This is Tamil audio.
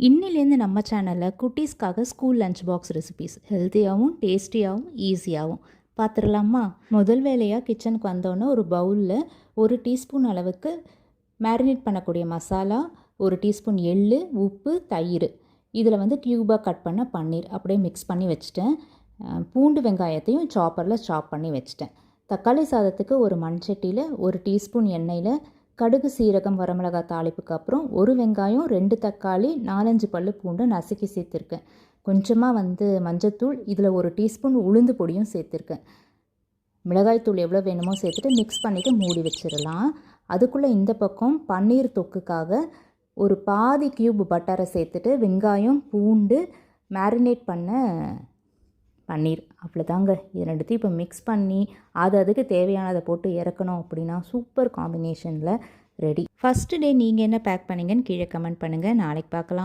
இன்னிலேருந்து நம்ம சேனலில் குட்டீஸ்க்காக ஸ்கூல் லஞ்ச் பாக்ஸ் ரெசிபீஸ் ஹெல்த்தியாகவும் டேஸ்டியாகவும் ஈஸியாகவும் பார்த்துடலாமா? முதல் வேலையாக கிச்சனுக்கு வந்தோன்னே ஒரு பவுலில் 1 டீஸ்பூன் அளவுக்கு மேரினேட் பண்ணக்கூடிய மசாலா, 1 டீஸ்பூன் எள்ளு, உப்பு, தயிர், இதில் க்யூபாக கட் பண்ண பன்னீர் அப்படியே மிக்ஸ் பண்ணி வச்சுட்டேன். பூண்டு வெங்காயத்தையும் சாப்பரில் சாப் பண்ணி வச்சுட்டேன். தக்காளி சாதத்துக்கு ஒரு மண்சட்டியில் 1 டீஸ்பூன் எண்ணெயில் கடுகு, சீரகம், வரமிளகாய் தாளிப்புக்கு அப்புறம் 1 வெங்காயம், 2 தக்காளி, 4-5 பல்லு பூண்டு நசுக்கி சேர்த்துருக்கேன். கொஞ்சமாக மஞ்சத்தூள், இதில் 1 டீஸ்பூன் உளுந்து பொடியும் சேர்த்துருக்கேன். மிளகாய்த்தூள் எவ்வளோ வேணுமோ சேர்த்துட்டு மிக்ஸ் பண்ணிவிட்டு மூடி வச்சிடலாம். அதுக்குள்ளே இந்த பக்கம் பன்னீர் தொக்குக்காக ஒரு பாதி க்யூப் பட்டரை சேர்த்துட்டு வெங்காயம், பூண்டு, மேரினேட் பண்ண பன்னீர், அவ்வளோதாங்க. இது ரெண்டுத்தையும் இப்போ மிக்ஸ் பண்ணி அதுக்கு தேவையானதை போட்டு இறக்கணும் அப்படின்னா சூப்பர் காம்பினேஷனில் ரெடி. ஃபஸ்ட்டு டே நீங்கள் என்ன பேக் பண்ணிங்கன்னு கீழே கமெண்ட் பண்ணுங்கள். நாளைக்கு பார்க்கலாம்.